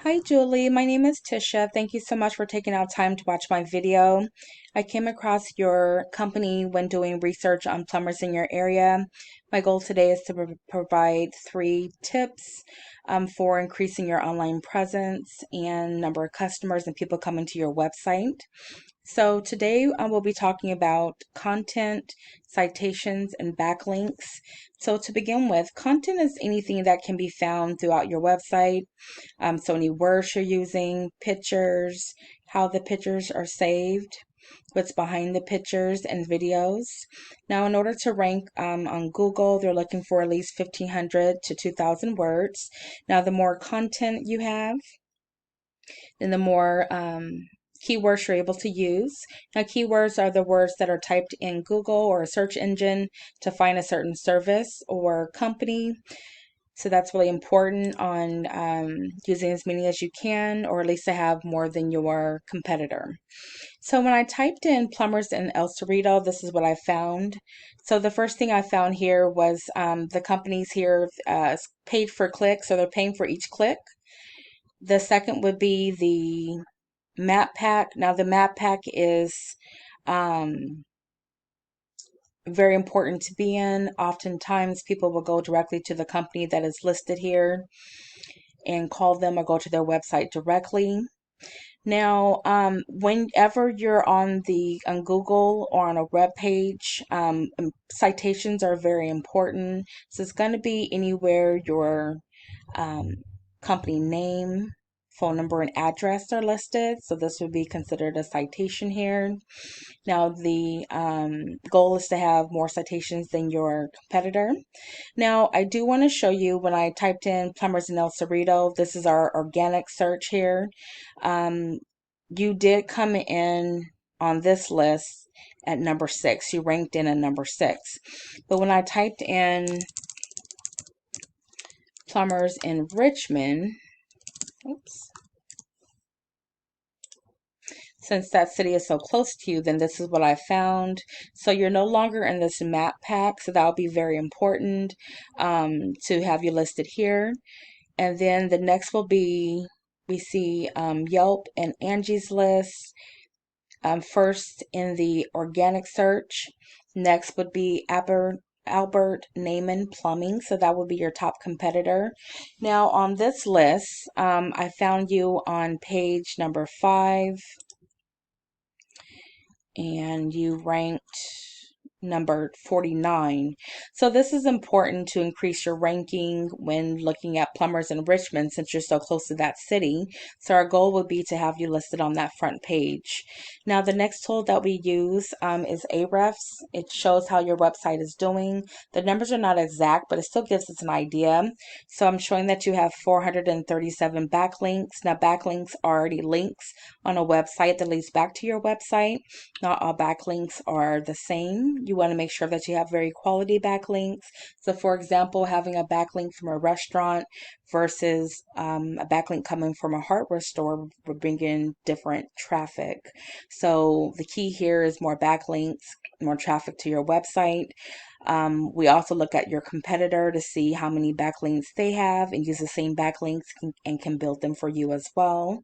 Hi, Julie. My name is Tisha. Thank you so much for taking out time to watch my video. I came across your company when doing research on plumbers in your area. My goal today is to provide 3 tips for increasing your online presence and number of customers and people coming to your website. So today we'll be talking about content, citations, and backlinks. So to begin with, content is anything that can be found throughout your website. So any words you're using, pictures, how the pictures are saved, what's behind the pictures and videos. Now, in order to rank on Google, they're looking for at least 1,500 to 2,000 words. Now, the more content you have, then the more keywords you're able to use. Now, keywords are the words that are typed in Google or a search engine to find a certain service or company. So that's really important on using as many as you can, or at least to have more than your competitor. So when I typed in plumbers in El Cerrito, this is what I found. So the first thing I found here was the companies here paid for clicks, so they're paying for each click. The second would be the map pack. Now the map pack is um, very important to be in. Oftentimes people will go directly to the company that is listed here and call them or go to their website directly. Now, whenever you're on Google or on a web page, citations are very important. So it's going to be anywhere your um, company name, phone number, and address are listed. So this would be considered a citation here. Now, the goal is to have more citations than your competitor. Now, I do want to show you when I typed in plumbers in El Cerrito, this is our organic search here. Um, you did come in on this list at number 6. You ranked in at number 6. But when I typed in plumbers in Richmond, oops, since that city is so close to you, then this is what I found. So you're no longer in this map pack, so that'll be very important to have you listed here. And then the next will be, we see Yelp and Angie's List first in the organic search. Next would be Albert Naaman Plumbing, so that would be your top competitor. Now on this list, I found you on page number 5, and you ranked number 49. So this is important to increase your ranking when looking at plumbers in Richmond since you're so close to that city. So our goal would be to have you listed on that front page. Now the next tool that we use is Ahrefs. It shows how your website is doing. The numbers are not exact, but it still gives us an idea. So I'm showing that you have 437 backlinks. Now backlinks are already links on a website that leads back to your website. Not all backlinks are the same. You want to make sure that you have very quality backlinks. So for example, having a backlink from a restaurant versus a backlink coming from a hardware store would bring in different traffic. So the key here is more backlinks, more traffic to your website. We also look at your competitor to see how many backlinks they have and use the same backlinks and can build them for you as well.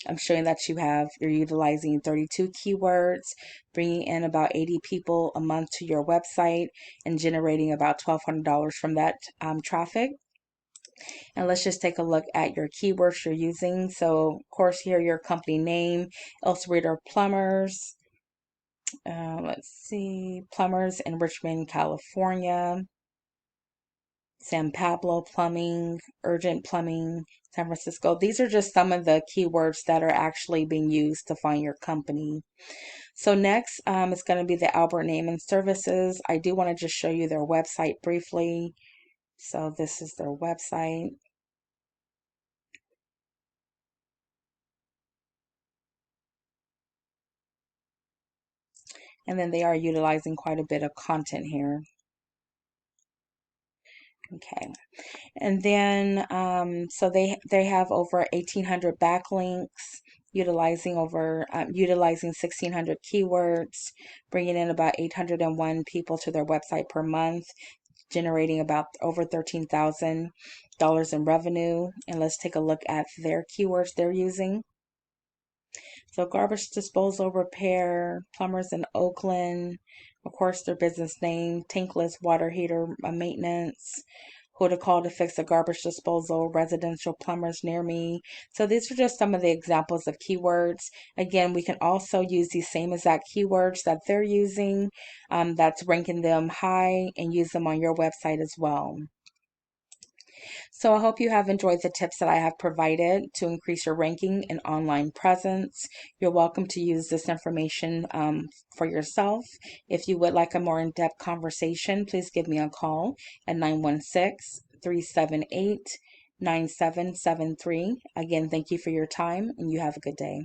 I'm showing that you're utilizing 32 keywords, bringing in about 80 people a month to your website and generating about $1,200 from that traffic. And let's just take a look at your keywords you're using. So, of course, here your company name, El Cerrito Plumbers. Let's see, Plumbers in Richmond, California. San Pablo Plumbing, Urgent Plumbing, San Francisco. These are just some of the keywords that are actually being used to find your company. So next is going to be the Albert Naaman Services. I do want to just show you their website briefly. So this is their website. And then they are utilizing quite a bit of content here. Okay. And then, so they have over 1,800 backlinks, utilizing 1,600 keywords, bringing in about 801 people to their website per month. generating about over $13,000 in revenue. And let's take a look at their keywords they're using. So garbage disposal repair, plumbers in Oakland, of course their business name, tankless water heater maintenance, who to call to fix a garbage disposal, residential plumbers near me. So these are just some of the examples of keywords. Again, we can also use these same exact keywords that they're using, that's ranking them high, and use them on your website as well. So I hope you have enjoyed the tips that I have provided to increase your ranking and online presence. You're welcome to use this information for yourself. If you would like a more in-depth conversation, please give me a call at 916-378-9773. Again, thank you for your time, and you have a good day.